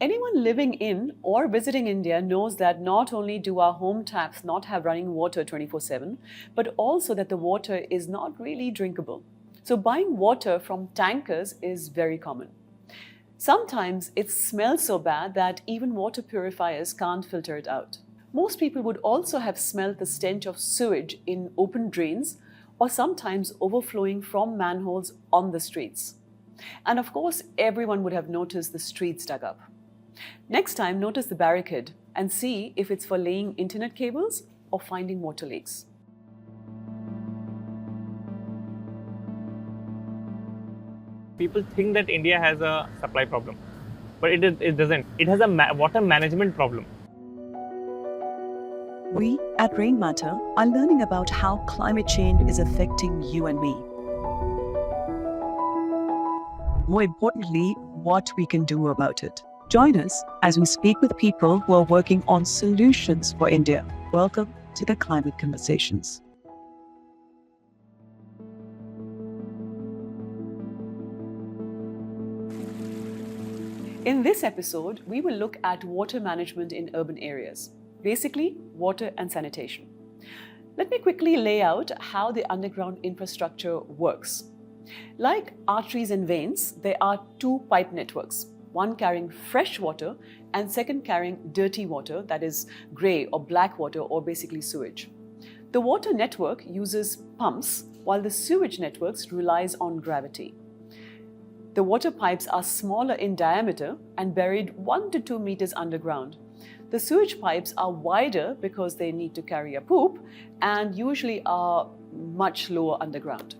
Anyone living in or visiting India knows that not only do our home taps not have running water 24/7, but also that the water is not really drinkable. So buying water from tankers is very common. Sometimes it smells so bad that even water purifiers can't filter it out. Most people would also have smelled the stench of sewage in open drains or sometimes overflowing from manholes on the streets. And of course, everyone would have noticed the streets dug up. Next time, notice the barricade and see if it's for laying internet cables or finding water leaks. People think that India has a supply problem, but it doesn't. It has a water management problem. We at Rain Matter are learning about how climate change is affecting you and me. More importantly, what we can do about it. Join us as we speak with people who are working on solutions for India. Welcome to the Climate Conversations. In this episode, we will look at water management in urban areas. Basically, water and sanitation. Let me quickly lay out how the underground infrastructure works. Like arteries and veins, there are two pipe networks, one carrying fresh water and second carrying dirty water, that is grey or black water or basically sewage. The water network uses pumps while the sewage networks relies on gravity. The water pipes are smaller in diameter and buried 1 to 2 meters underground. The sewage pipes are wider because they need to carry a poop and usually are much lower underground.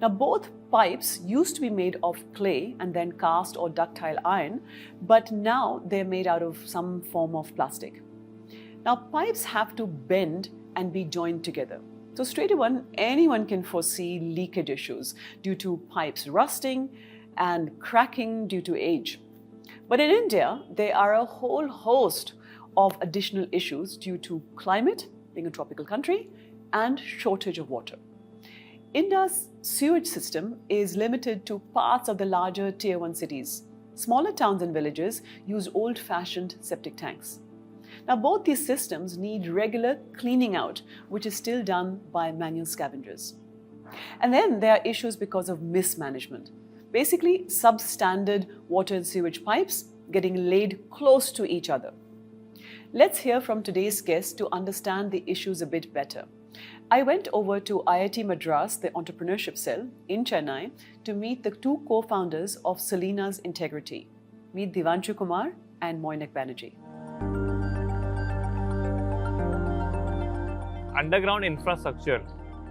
Now, both pipes used to be made of clay and then cast or ductile iron, but now they're made out of some form of plastic. Now, pipes have to bend and be joined together. So straight away, anyone can foresee leakage issues due to pipes rusting and cracking due to age. But in India, there are a whole host of additional issues due to climate, being a tropical country, and shortage of water. India's sewage system is limited to parts of the larger Tier 1 cities. Smaller towns and villages use old-fashioned septic tanks. Now, both these systems need regular cleaning out, which is still done by manual scavengers. And then there are issues because of mismanagement. Basically, substandard water and sewage pipes getting laid close to each other. Let's hear from today's guest to understand the issues a bit better. I went over to IIT Madras, the entrepreneurship cell in Chennai, to meet the two co-founders of Solinas Integrity. Meet Divanshu Kumar and Moinak Banerjee. Underground infrastructure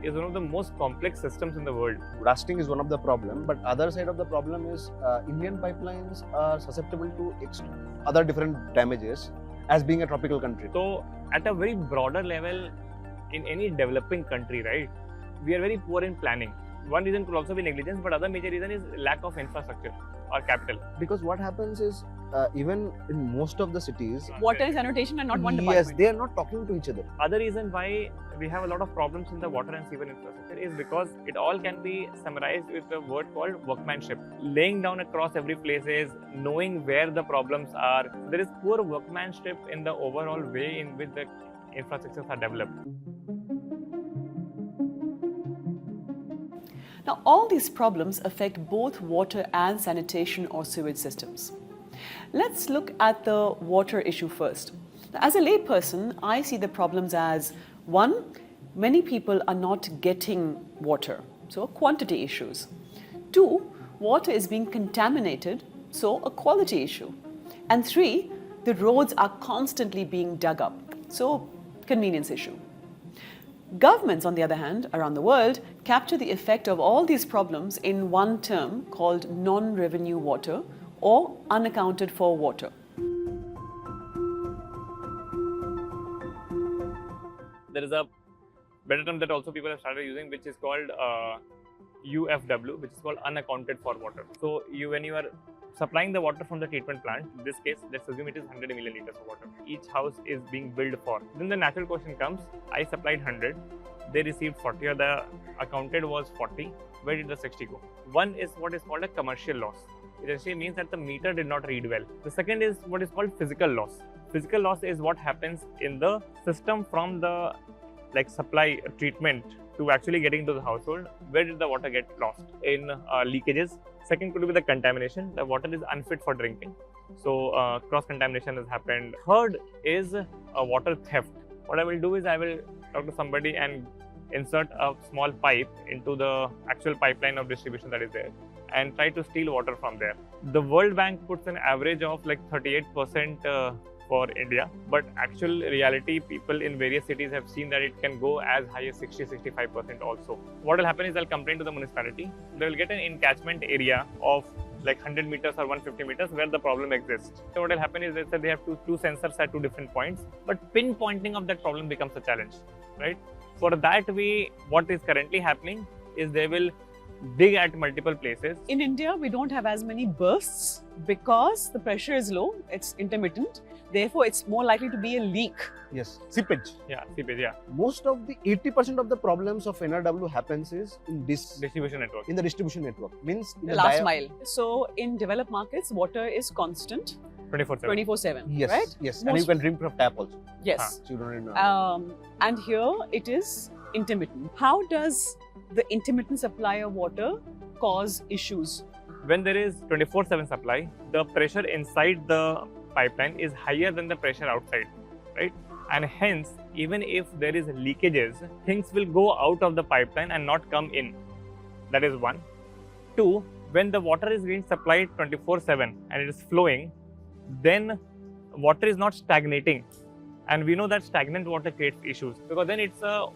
is one of the most complex systems in the world. Rusting is one of the problem, but other side of the problem is Indian pipelines are susceptible to other different damages as being a tropical country. So at a very broader level, in any developing country, right, we are very poor in planning. One reason could also be negligence, but other major reason is lack of infrastructure or capital. Because what happens is, even in most of the cities, Water and sanitation are not one department. Yes, they are not talking to each other. Other reason why we have a lot of problems in the water and sewer infrastructure is because it all can be summarized with a word called workmanship. Laying down across every places, knowing where the problems are. There is poor workmanship in the overall way in which the infrastructures are developed. Now, all these problems affect both water and sanitation or sewage systems. Let's look at the water issue first. Now, as a layperson, I see the problems as, one, many people are not getting water, so quantity issues. Two, water is being contaminated, so a quality issue. And three, the roads are constantly being dug up, so convenience issue. Governments, on the other hand, around the world, capture the effect of all these problems in one term called non-revenue water or unaccounted for water. There is a better term that also people have started using, which is called UFW, which is called unaccounted for water. So when you are supplying the water from the treatment plant, in this case, let's assume it is 100 million liters of water. Each house is being billed for. Then the natural question comes, I supplied 100, they received 40, or the accounted was 40, where did the 60 go? One is what is called a commercial loss. it actually means that the meter did not read well. The second is what is called physical loss. Physical loss is what happens in the system from the supply treatment to actually getting to the household. Where did the water get lost? In leakages. Second could be the contamination. The water is unfit for drinking. So cross contamination has happened. Third is water theft. What I will do is I will talk to somebody and insert a small pipe into the actual pipeline of distribution that is there and try to steal water from there. The World Bank puts an average of 38% for India, but actual reality, people in various cities have seen that it can go as high as 60-65% also. What will happen is they'll complain to the municipality. They will get an encatchment area of 100 meters or 150 meters where the problem exists. So what will happen is they have two sensors at two different points, but pinpointing of that problem becomes a challenge, right? For that way, what is currently happening is they will dig at multiple places. In India, we don't have as many bursts because the pressure is low, it's intermittent. Therefore, it's more likely to be a leak. Yes, seepage. Yeah, seepage, yeah. Most of the 80% of the problems of NRW happens is in this Distribution network. in the distribution network. Means in The last mile. So, in developed markets, water is constant 24/7. 24/7. Yes, right? yes, and Most- you can drink from tap also. Yes. So you don't need And here it is intermittent. How does the intermittent supply of water cause issues? When there is 24/7 supply, the pressure inside the pipeline is higher than the pressure outside, right? And hence, even if there is leakages, things will go out of the pipeline and not come in. That is one. Two, when the water is being supplied 24/7 and it is flowing, then water is not stagnating. And we know that stagnant water creates issues because then it's a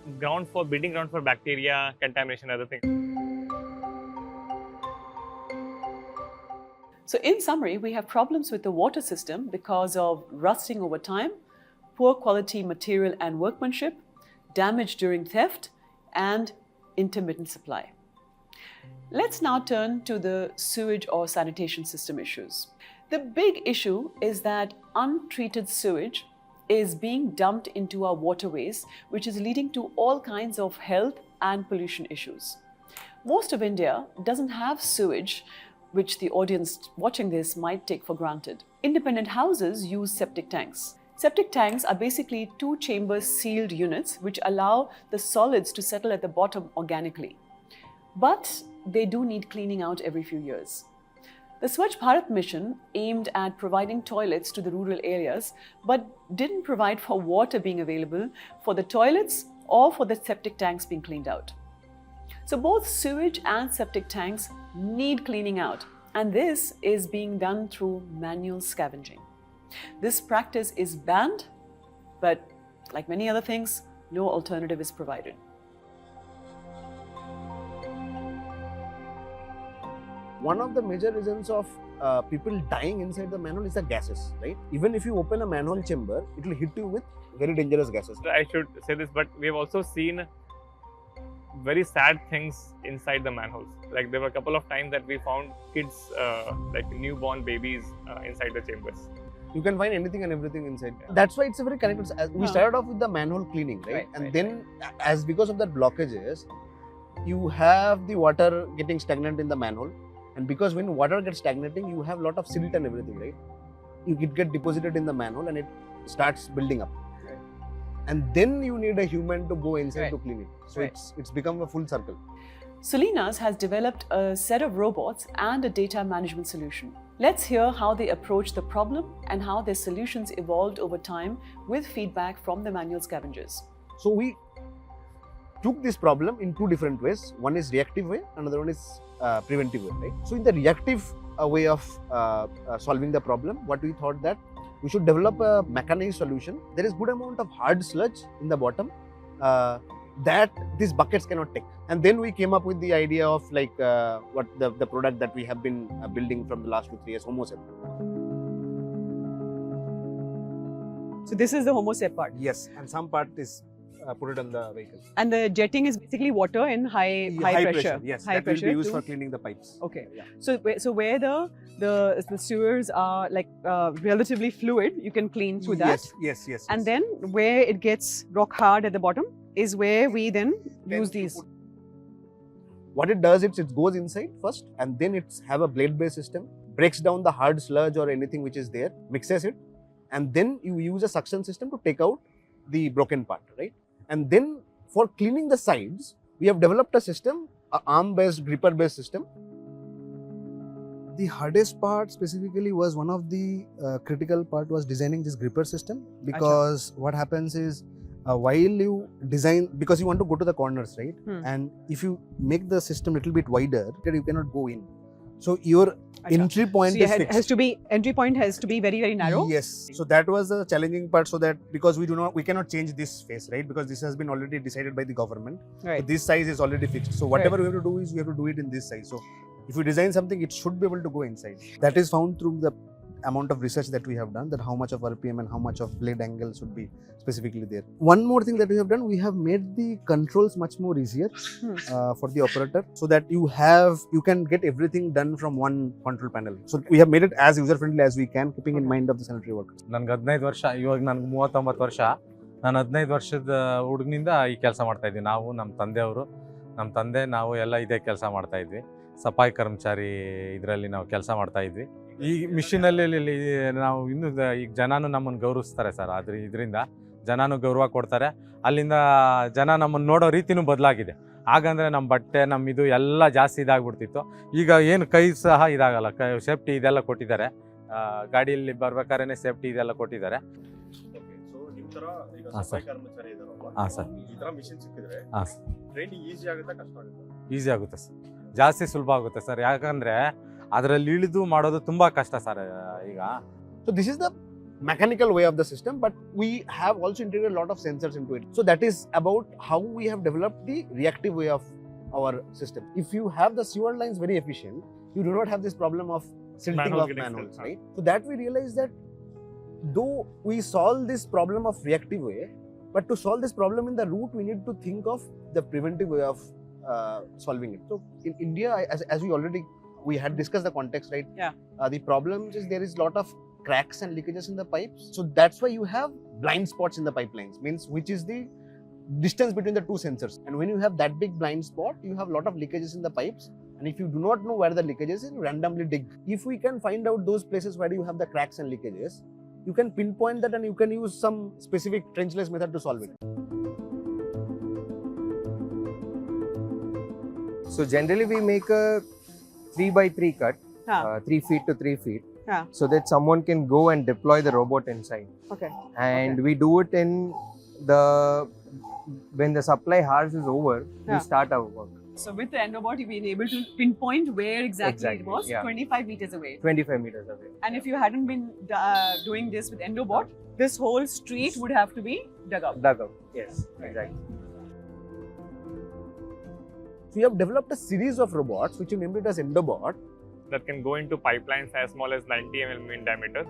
breeding ground for bacteria, contamination, other things. So, in summary, we have problems with the water system because of rusting over time, poor quality material and workmanship, damage during theft, and intermittent supply. Let's now turn to the sewage or sanitation system issues. The big issue is that untreated sewage is being dumped into our waterways, which is leading to all kinds of health and pollution issues. Most of India doesn't have sewage, which the audience watching this might take for granted. Independent houses use septic tanks. Septic tanks are basically two-chamber sealed units which allow the solids to settle at the bottom organically. But they do need cleaning out every few years. The Swachh Bharat mission aimed at providing toilets to the rural areas, but didn't provide for water being available for the toilets or for the septic tanks being cleaned out. So both sewage and septic tanks need cleaning out, and this is being done through manual scavenging. This practice is banned, but like many other things, no alternative is provided. One of the major reasons of people dying inside the manhole is the gases, right? Even if you open a manhole chamber, it will hit you with very dangerous gases. I should say this, but we have also seen very sad things inside the manholes. Like there were a couple of times that we found kids, like newborn babies inside the chambers. You can find anything and everything inside. That's why it's a very connected. We started off with the manhole cleaning, right? Then as because of that blockages, you have the water getting stagnant in the manhole. And because when water gets stagnating, you have a lot of silt and everything, right? It get deposited in the manhole and it starts building up. Right. And then you need a human to go inside to clean it. So it's become a full circle. Solinas has developed a set of robots and a data management solution. Let's hear how they approached the problem and how their solutions evolved over time with feedback from the manual scavengers. So we took this problem in two different ways. One is reactive way, another one is preventive way, right? So in the reactive way of solving the problem, what we thought that we should develop a mechanized solution. There is good amount of hard sludge in the bottom that these buckets cannot take. And then we came up with the idea of like what the product that we have been building from the last 2-3 years, HomoSep. So this is the HomoSep part. Yes, and some part is put it on the vehicle. And the jetting is basically water in high pressure. Yes, high that pressure will be used for cleaning the pipes. Okay. Yeah. So where the sewers are like relatively fluid, you can clean through that. Yes. And then where it gets rock hard at the bottom is where we then use these. What it does is it goes inside first and then it's have a blade based system. breaks down the hard sludge or anything which is there, mixes it, and then you use a suction system to take out the broken part, right? And then for cleaning the sides, we have developed a system, an arm-based, gripper-based system. The hardest part specifically was one of the critical part was designing this gripper system, because what happens is while you design, because you want to go to the corners, right? And if you make the system a little bit wider, you cannot go in. So your entry point is fixed. Entry point has to be very, very narrow. Yes. So that was the challenging part. So that because we cannot change this face, right? Because this has been already decided by the government. Right. So this size is already fixed. So whatever we have to do is we have to do it in this size. So if we design something, it should be able to go inside. That is found through the amount of research that we have done, that how much of RPM and how much of blade angle should be specifically there. One more thing that we have done, we have made the controls much more easier for the operator, so that you can get everything done from one control panel. So we have made it as user friendly as we can, keeping in mind of the sanitary workers. ನನಗೆ 15 ವರ್ಷ, ಇವಾಗ ನನಗೆ 39 ವರ್ಷ. ನಾನು 15 ವರ್ಷದ ಹುಡುಗನಿಂದ ಈ ಕೆಲಸ ಮಾಡ್ತಾ ಇದ್ವಿ. ನಾವು ನಮ್ಮ ತಂದೆ ನಾವು ಎಲ್ಲ ಇದೇ ಕೆಲಸ ಮಾಡ್ತಾ ಇದ್ವಿ. ಸಫಾಯಿ ಕರ್ಮಚಾರಿ ಇದರಲ್ಲಿ ನಾವು ಕೆಲಸ ಮಾಡ್ತಾ ಇದ್ವಿ. ಈ ಮಿಷಿನಲ್ಲಿ ನಾವು ಇನ್ನೂ ಈಗ ಜನನೂ ನಮ್ಮನ್ನು ಗೌರವಿಸ್ತಾರೆ ಸರ್. ಇದರಿಂದ ಜನನೂ ಗೌರವ ಕೊಡ್ತಾರೆ. ಅಲ್ಲಿಂದ ಜನ ನಮ್ಮನ್ನು ನೋಡೋ ರೀತಿನೂ ಬದಲಾಗಿದೆ. ಹಾಗಂದರೆ ನಮ್ಮ ಬಟ್ಟೆ ಇದು ಎಲ್ಲ ಜಾಸ್ತಿ ಇದಾಗ್ಬಿಡ್ತಿತ್ತು. ಈಗ ಏನು ಕೈ ಸಹ ಇದಾಗಲ್ಲ. ಸೇಫ್ಟಿ ಇದೆಲ್ಲ ಕೊಟ್ಟಿದ್ದಾರೆ. ಗಾಡಿಯಲ್ಲಿ ಬರ್ಬೇಕಾದ್ರೆ ಸೇಫ್ಟಿ ಇದೆಲ್ಲ ಕೊಟ್ಟಿದ್ದಾರೆ. ಹಾಂ ಸರ್. ಹಾಂ ಸರ್. ಹಾಂ ಸರ್. ಈಸಿ ಆಗುತ್ತೆ ಸರ್. ಜಾಸ್ತಿ ಸುಲಭ ಆಗುತ್ತೆ ಸರ್. ಯಾಕಂದರೆ ಅದರಲ್ಲಿ ಇಳಿದು ಮಾಡೋದು ತುಂಬ ಕಷ್ಟ ಸರ್ ಈಗ. So this is the mechanical way of the system, but we have also integrated a lot of sensors into it. So that is about how we have developed the reactive way of our system. If you have the sewer lines very efficient, you do not have this problem of silting of manholes, right? So that we realize that though we solve this problem of reactive way, but to solve this problem in the root, we need to think of the preventive way of solving it. So in India, as we had discussed the context, right? Yeah. The problem is there is a lot of cracks and leakages in the pipes. So that's why you have blind spots in the pipelines, means which is the distance between the two sensors. And when you have that big blind spot, you have a lot of leakages in the pipes. And if you do not know where the leakages is, you randomly dig. If we can find out those places where you have the cracks and leakages, you can pinpoint that and you can use some specific trenchless method to solve it. So generally we make a 3x3 cut, 3 feet to 3 feet, so that someone can go and deploy the robot inside. Okay. And we do it when the supply hours is over, we start our work. So with the endobot, you've been able to pinpoint where exactly it was, 25 meters away. 25 meters away. And if you hadn't been doing this with endobot, this whole street would have to be dug out. Yes, exactly. So you have developed a series of robots, which you named it as endobot, that can go into pipelines as small as 90 mm in diameter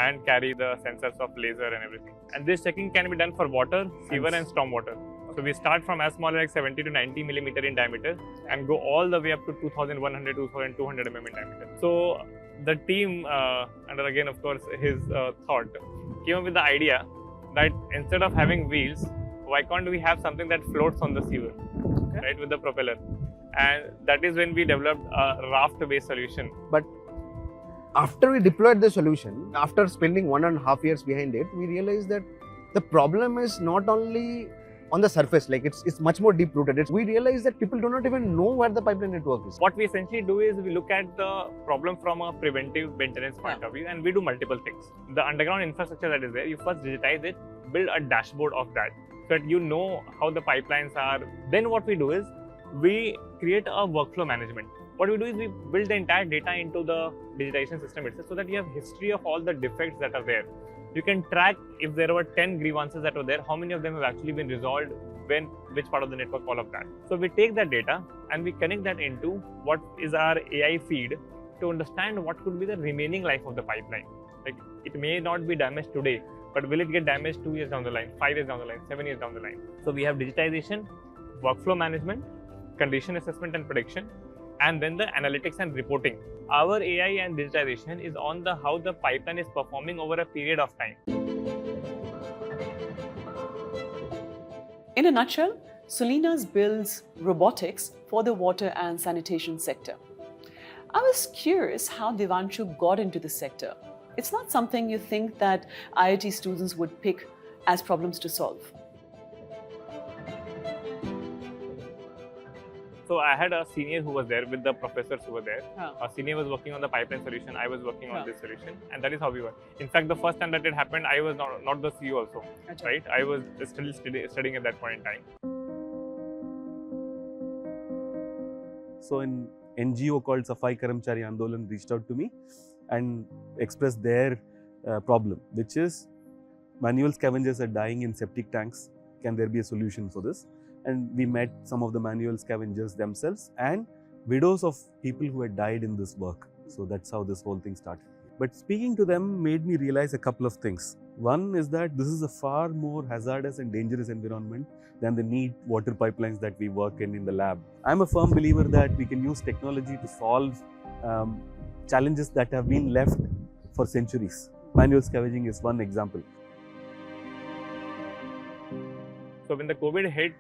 and carry the sensors of laser and everything. And this checking can be done for water, sewer and storm water. So we start from as small as like 70 to 90 millimeter in diameter and go all the way up to 2100, 2200 mm in diameter. So the team, under again of course his thought, came up with the idea that instead of having wheels, why can't we have something that floats on the sewer, right, with the propeller? And that is when we developed a raft-based solution. But after we deployed the solution, after spending 1.5 years behind it, we realized that the problem is not only on the surface, like it's much more deep rooted. We realized that people do not even know where the pipeline network is. What we essentially do is we look at the problem from a preventive maintenance point of view, and we do multiple things. The underground infrastructure that is there, you first digitize it, build a dashboard of that, so that you know how the pipelines are. Then what we do is we create a workflow management. What we do is we build the entire data into the digitization system itself, so that you have history of all the defects that are there. You can track if there were 10 grievances that were there, how many of them have actually been resolved, when, which part of the network, all of that. So we take that data and we connect that into what is our AI feed to understand what could be the remaining life of the pipeline. Like it may not be damaged today, but will it get damaged 2 years down the line, 5 years down the line, 7 years down the line? So we have digitization, workflow management, condition assessment and prediction, and then the analytics and reporting. Our AI and digitization is on the how the pipeline is performing over a period of time. In a nutshell, Solinas builds robotics for the water and sanitation sector. I was curious how Divanshu got into the sector. It's not something you think that IIT students would pick as problems to solve. So I had a senior who was there with the professors who were there. Huh. A senior was working on the pipeline solution, I was working on Huh. this solution, and that is how we were. In fact, the first time that it happened, I was not the CEO also, Achha. right? I was still studying at that point in time. So an NGO called Safai Karamchari Andolan reached out to me and expressed their problem, which is manual scavengers are dying in septic tanks. Can there be a solution for this? And we met some of the manual scavengers themselves and widows of people who had died in this work. So that's how this whole thing started. But speaking to them made me realize a couple of things. One is that this is a far more hazardous and dangerous environment than the neat water pipelines that we work in the lab. I'm a firm believer that we can use technology to solve challenges that have been left for centuries. Manual scavenging is one example. So when the COVID hit,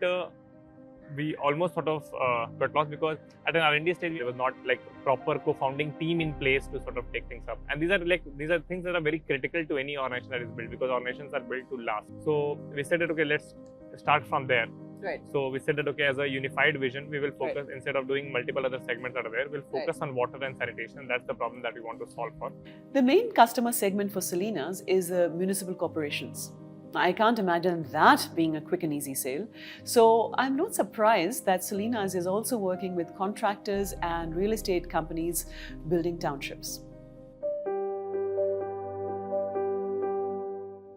we almost sort of got lost because at an R&D stage there was not like proper co-founding team in place to sort of take things up. And these are things that are very critical to any organization that is built, because organizations are built to last. So we said that okay, let's start from there. Right. So we said that okay, as a unified vision, we will focus instead of doing multiple other segments that are there, we'll focus on water and sanitation. That's the problem that we want to solve for. The main customer segment for Solinas is municipal corporations. I can't imagine that being a quick and easy sale. So I'm not surprised that Solinas is also working with contractors and real estate companies building townships.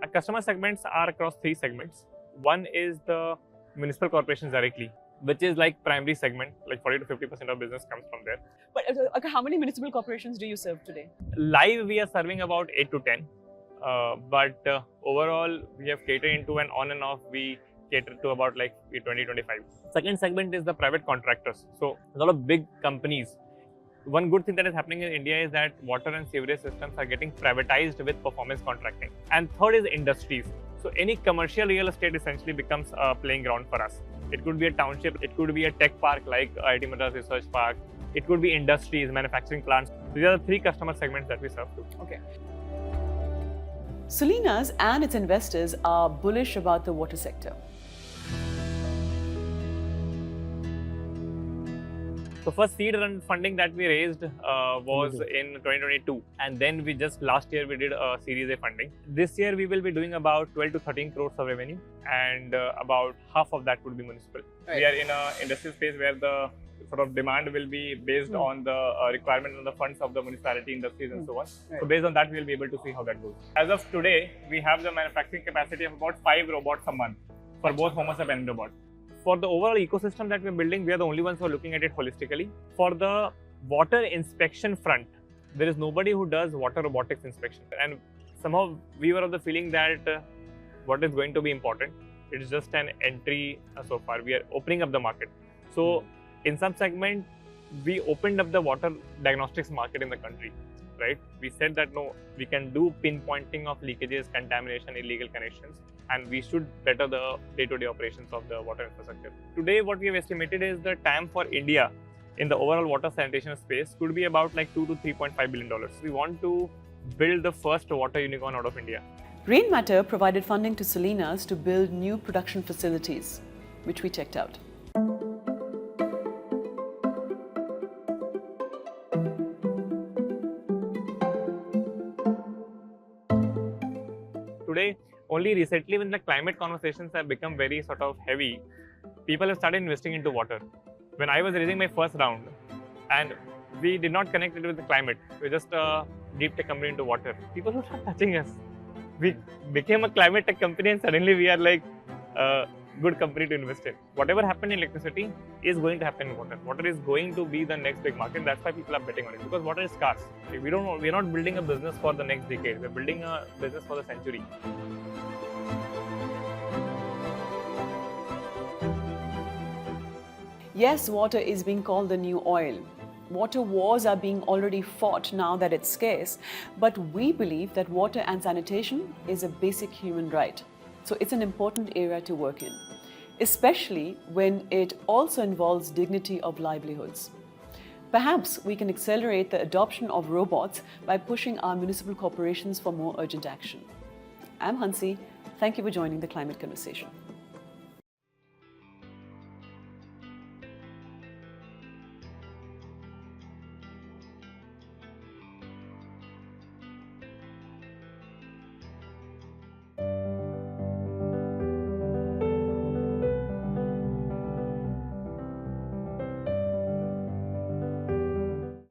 Our customer segments are across three segments. One is the municipal corporations directly, which is like primary segment, like 40 to 50% of business comes from there. But how many municipal corporations do you serve today? Live, we are serving about 8 to 10. But overall, we have catered into an on and off, we cater to about like 20-25. Second segment is the private contractors. So a lot of big companies. One good thing that is happening in India is that water and sewerage systems are getting privatized with performance contracting. And third is industries. So any commercial real estate essentially becomes a playing ground for us. It could be a township, it could be a tech park like IIT Madras Research Park. It could be industries, manufacturing plants. These are the three customer segments that we serve to. Okay. Solinas and its investors are bullish about the water sector. So first seed round funding that we raised was in 2022, and then we just last year we did a Series A funding. This year we will be doing about 12 to 13 crores of revenue, and about half of that would be municipal. Right. We are in an industrial space where the sort of demand will be based on the requirement and the funds of the municipality, industries and so on. Right. So based on that, we will be able to see how that goes. As of today, we have the manufacturing capacity of about 5 robots a month for both Homo sap and robot. For the overall ecosystem that we're building, we are the only ones who are looking at it holistically. For the water inspection front, there is nobody who does water robotics inspection. And somehow we were of the feeling that what is going to be important, it is just an entry so far. We are opening up the market. So in some segment, we opened up the water diagnostics market in the country, right? We said that no, we can do pinpointing of leakages, contamination, illegal connections, and we should better the day-to-day operations of the water infrastructure. Today, what we have estimated is the TAM for India in the overall water sanitation space could be about like $2 to $3.5 billion. We want to build the first water unicorn out of India. Rain Matter provided funding to Solinas to build new production facilities, which we checked out. Today, only recently when the climate conversations have become very sort of heavy, people have started investing into water. When I was raising my first round, and we did not connect it with the climate, we just deep tech company into water. People were not touching us. We became a climate tech company and suddenly we are like a good company to invest in. Whatever happened in electricity is going to happen in water. Water is going to be the next big market. That's why people are betting on it, because water is scarce. We're not building a business for the next decade. We're building a business for the century. Yes, water is being called the new oil. Water wars are being already fought now that it's scarce, but we believe that water and sanitation is a basic human right. So it's an important area to work in, especially when it also involves dignity of livelihoods. Perhaps we can accelerate the adoption of robots by pushing our municipal corporations for more urgent action. I'm Hansi. Thank you for joining the Climate Conversation.